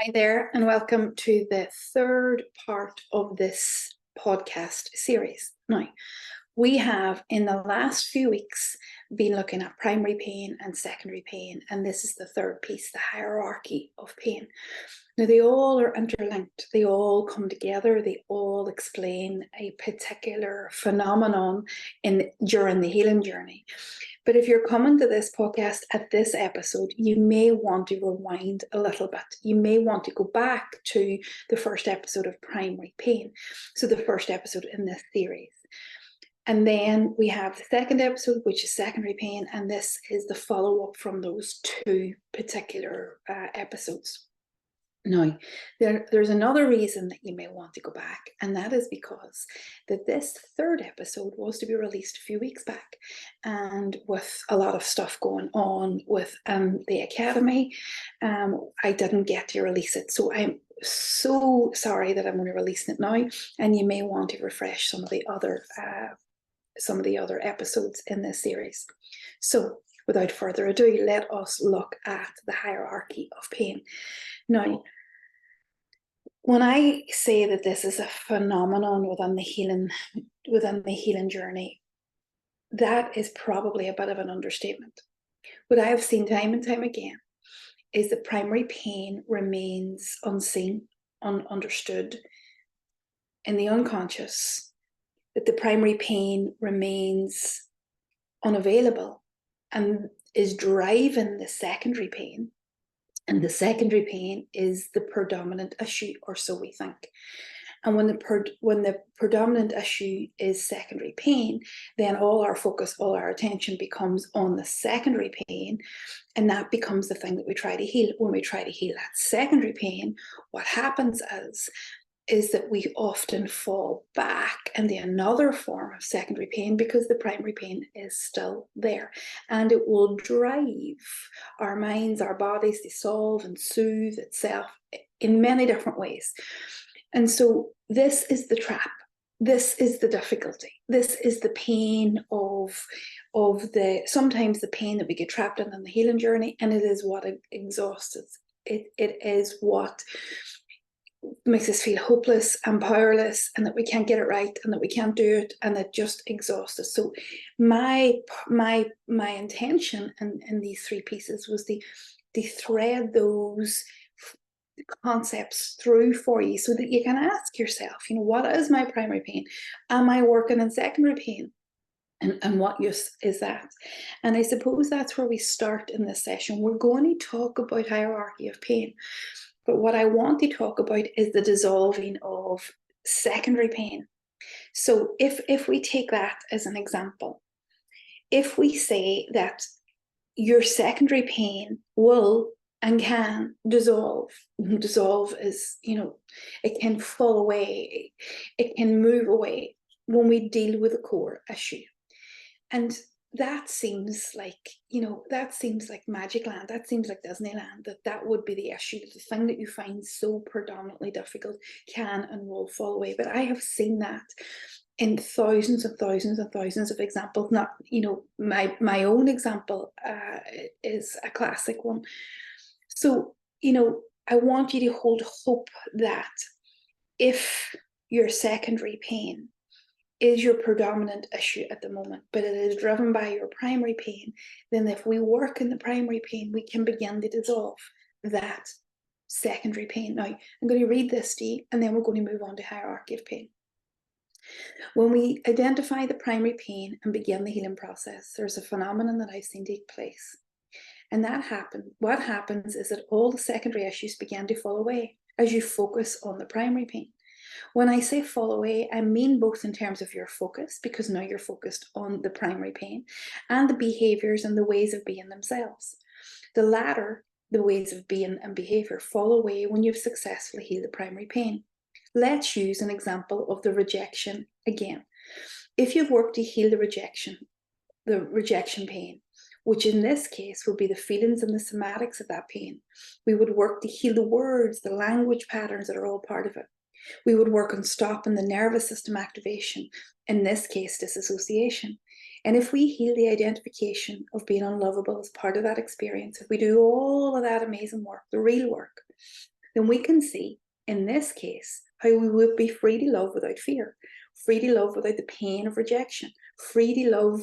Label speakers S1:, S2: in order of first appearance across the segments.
S1: Hi there, and welcome to the third part of this podcast series. Now, we have in the last few weeks been looking at primary pain and secondary pain, and this is the third piece, the hierarchy of pain. Now, they all are interlinked, they all come together, they all explain a particular phenomenon during the healing journey. But if you're coming to this podcast at this episode, you may want to rewind a little bit. You may want to go back to the first episode of primary pain. So the first episode in this series. And then we have the second episode, which is secondary pain. And this is the follow-up from those two particular episodes. Now, there's another reason that you may want to go back, and that is because this third episode was to be released a few weeks back, and with a lot of stuff going on with the Academy, I didn't get to release it. So I'm so sorry that I'm only releasing it now, and you may want to refresh some of the other episodes in this series. So without further ado, let us look at the hierarchy of pain. Now, when I say that this is a phenomenon within the healing journey, that is probably a bit of an understatement. What I have seen time and time again is that primary pain remains unseen, ununderstood in the unconscious, that the primary pain remains unavailable and is driving the secondary pain. And the secondary pain is the predominant issue, or so we think. And when the predominant issue is secondary pain, then all our focus, all our attention becomes on the secondary pain, and that becomes the thing that we try to heal. When we try to heal that secondary pain, what happens is that we often fall back into another form of secondary pain because the primary pain is still there, and it will drive our minds, our bodies to solve and soothe itself in many different ways. And so this is the trap. This is the difficulty. This is the pain of sometimes the pain that we get trapped in the healing journey, and it is what exhausts us. It is what makes us feel hopeless and powerless, and that we can't get it right, and that we can't do it, and it just exhausts us. So my intention in these three pieces was to thread those concepts through for you, so that you can ask yourself, what is my primary pain? Am I working in secondary pain? And what use is that? And I suppose that's where we start in this session. We're going to talk about hierarchy of pain. But what I want to talk about is the dissolving of secondary pain. So if we take that as an example, if we say that your secondary pain will and can dissolve is, it can fall away, it can move away when we deal with the core issue. And that seems like magic land. That seems like Disneyland, that would be the issue. The thing that you find so predominantly difficult can and will fall away. But I have seen that in thousands and thousands and thousands of examples. Not, my own example is a classic one. So, I want you to hold hope that if your secondary pain is your predominant issue at the moment, but it is driven by your primary pain, then if we work in the primary pain, we can begin to dissolve that secondary pain. Now, I'm going to read this to you, and then we're going to move on to hierarchy of pain. When we identify the primary pain and begin the healing process, there's a phenomenon that I've seen take place. And what happens is that all the secondary issues begin to fall away as you focus on the primary pain. When I say fall away, I mean both in terms of your focus, because now you're focused on the primary pain, and the behaviors and the ways of being themselves. The latter, the ways of being and behavior, fall away when you've successfully healed the primary pain. Let's use an example of the rejection again. If you've worked to heal the rejection pain, which in this case would be the feelings and the somatics of that pain, we would work to heal the words, the language patterns that are all part of it. We would work on stopping the nervous system activation, in this case, disassociation. And if we heal the identification of being unlovable as part of that experience, if we do all of that amazing work, the real work, then we can see in this case how we would be free to love without fear, free to love without the pain of rejection, free to love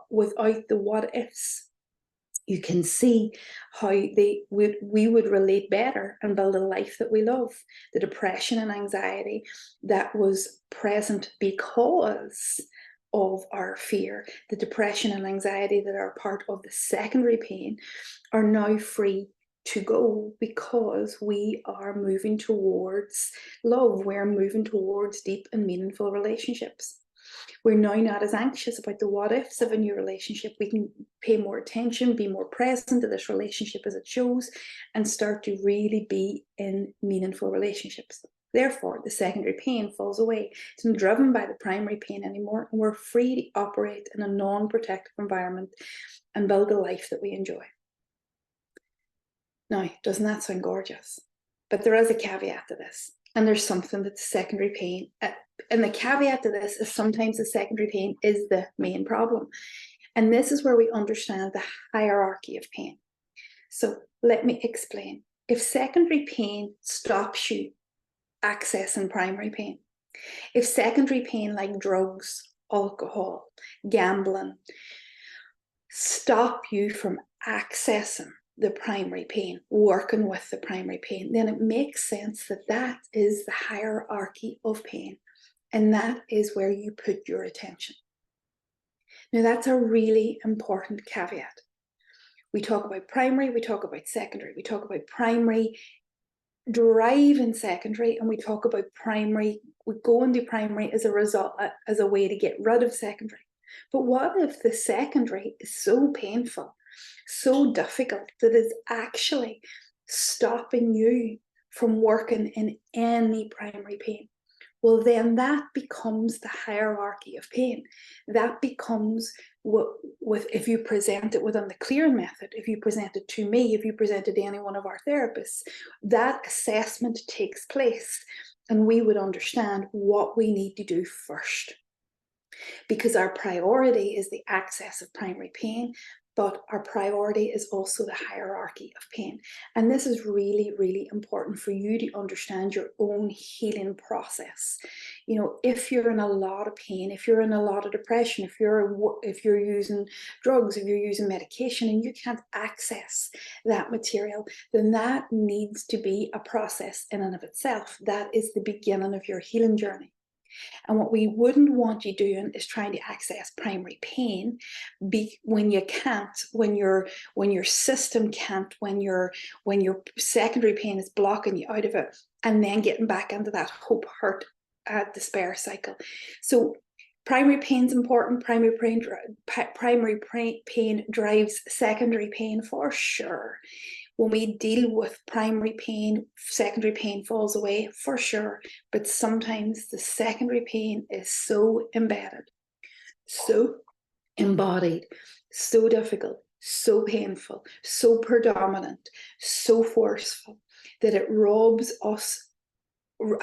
S1: without the what ifs. You can see how we would relate better and build a life that we love. The depression and anxiety that was present because of our fear, the depression and anxiety that are part of the secondary pain, are now free to go because we are moving towards love. We're moving towards deep and meaningful relationships. We're now not as anxious about the what ifs of a new relationship. We can pay more attention, be more present to this relationship as it shows, and start to really be in meaningful relationships. Therefore, the secondary pain falls away. It's not driven by the primary pain anymore, and we're free to operate in a non-protective environment and build a life that we enjoy. Now, doesn't that sound gorgeous? But there is a caveat to this, and there's something that the secondary pain, and the caveat to this is sometimes the secondary pain is the main problem. And this is where we understand the hierarchy of pain. So let me explain. If secondary pain stops you accessing primary pain, if secondary pain like drugs, alcohol, gambling, stop you from accessing the primary pain, working with the primary pain, then it makes sense that that is the hierarchy of pain. And that is where you put your attention. Now, that's a really important caveat. We talk about primary, we talk about secondary, we talk about primary driving secondary, and we talk about primary, we go into primary as a result, as a way to get rid of secondary. But what if the secondary is so painful, so difficult, that it's actually stopping you from working in any primary pain? Well, then that becomes the hierarchy of pain. That becomes if you present it within the clear method, if you present it to me, if you present it to any one of our therapists, that assessment takes place, and we would understand what we need to do first. Because our priority is the access of primary pain, but our priority is also the hierarchy of pain. And this is really, really important for you to understand your own healing process. You know, if you're in a lot of pain, if you're in a lot of depression, if you're using drugs, if you're using medication and you can't access that material, then that needs to be a process in and of itself. That is the beginning of your healing journey. And what we wouldn't want you doing is trying to access primary pain when you can't, when your system can't, when your secondary pain is blocking you out of it, and then getting back into that hope, hurt, despair cycle. So primary pain is important. Primary pain drives secondary pain for sure. When we deal with primary pain, secondary pain falls away for sure. But sometimes the secondary pain is so embedded, so embodied, so difficult, so painful, so predominant, so forceful, that it robs us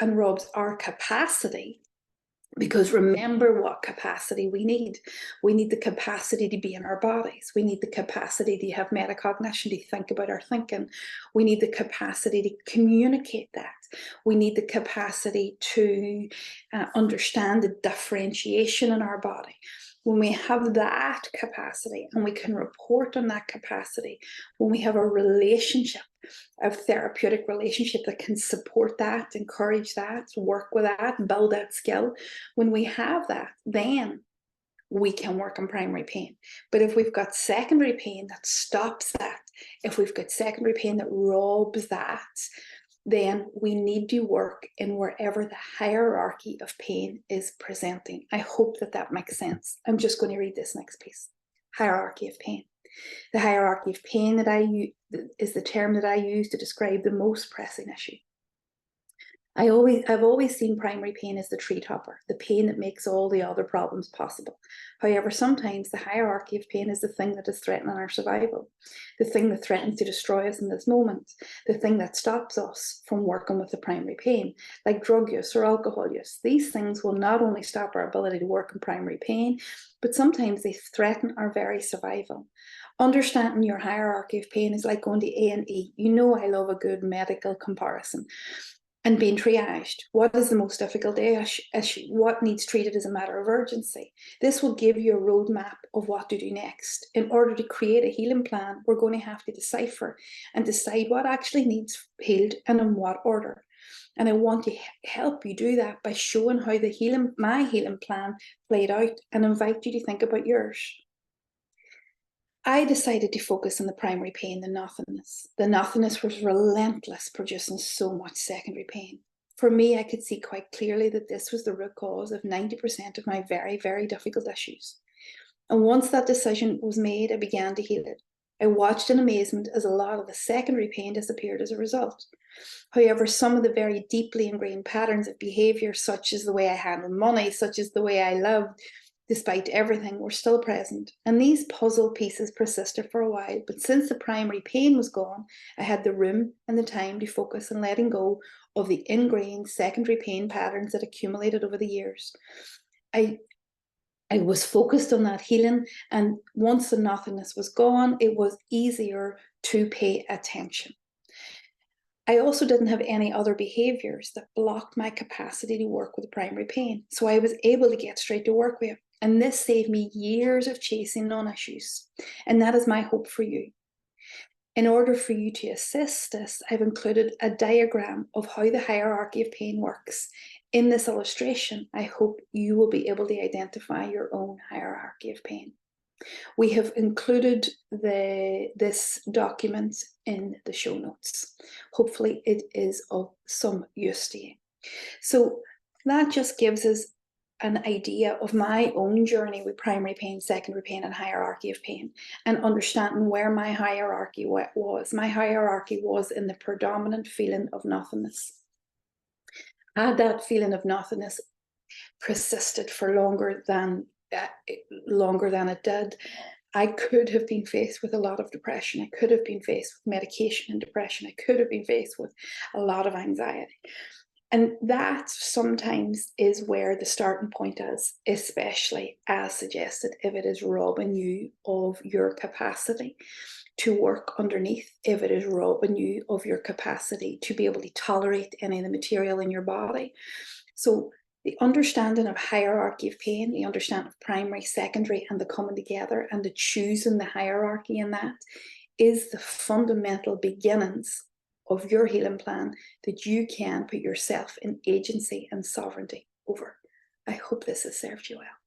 S1: and robs our capacity. Because remember what capacity we need. We need the capacity to be in our bodies. We need the capacity to have metacognition, to think about our thinking. We need the capacity to communicate that. We need the capacity to understand the differentiation in our body. When we have that capacity and we can report on that capacity, when we have a relationship, a therapeutic relationship that can support that, encourage that, work with that, build that skill, when we have that, then we can work on primary pain. But if we've got secondary pain that stops that, if we've got secondary pain that robs that, then we need to work in wherever the hierarchy of pain is presenting. I hope that makes sense. I'm just going to read this next piece. Hierarchy of pain. The hierarchy of pain that I use is the term that I use to describe the most pressing issue. I've always seen primary pain as the tree topper, the pain that makes all the other problems possible. However, sometimes the hierarchy of pain is the thing that is threatening our survival, the thing that threatens to destroy us in this moment, the thing that stops us from working with the primary pain, like drug use or alcohol use. These things will not only stop our ability to work in primary pain, but sometimes they threaten our very survival. Understanding your hierarchy of pain is like going to A&E. You know I love a good medical comparison. And being triaged. What is the most difficult issue? What needs treated as a matter of urgency? This will give you a roadmap of what to do next. In order to create a healing plan, we're going to have to decipher and decide what actually needs healed and in what order. And I want to help you do that by showing how my healing plan played out, and invite you to think about yours. I decided to focus on the primary pain, the nothingness. The nothingness was relentless, producing so much secondary pain. For me, I could see quite clearly that this was the root cause of 90% of my very, very difficult issues. And once that decision was made, I began to heal it. I watched in amazement as a lot of the secondary pain disappeared as a result. However, some of the very deeply ingrained patterns of behavior, such as the way I handled money, such as the way I loved, despite everything, were still present. And these puzzle pieces persisted for a while. But since the primary pain was gone, I had the room and the time to focus on letting go of the ingrained secondary pain patterns that accumulated over the years. I was focused on that healing, and once the nothingness was gone, it was easier to pay attention. I also didn't have any other behaviors that blocked my capacity to work with primary pain. So I was able to get straight to work with it. And this saved me years of chasing non-issues. And that is my hope for you. In order for you to assist this, I've included a diagram of how the hierarchy of pain works. In this illustration, I hope you will be able to identify your own hierarchy of pain. We have included this document in the show notes. Hopefully it is of some use to you. So that just gives us an idea of my own journey with primary pain, secondary pain, and hierarchy of pain, and understanding where my hierarchy was. My hierarchy was in the predominant feeling of nothingness. Had that feeling of nothingness persisted for longer than it did, I could have been faced with a lot of depression. I could have been faced with medication and depression. I could have been faced with a lot of anxiety. And that sometimes is where the starting point is, especially as suggested, if it is robbing you of your capacity to work underneath, if it is robbing you of your capacity to be able to tolerate any of the material in your body. So the understanding of hierarchy of pain, the understanding of primary, secondary, and the coming together and the choosing the hierarchy in that is the fundamental beginnings of your healing plan that you can put yourself in agency and sovereignty over. I hope this has served you well.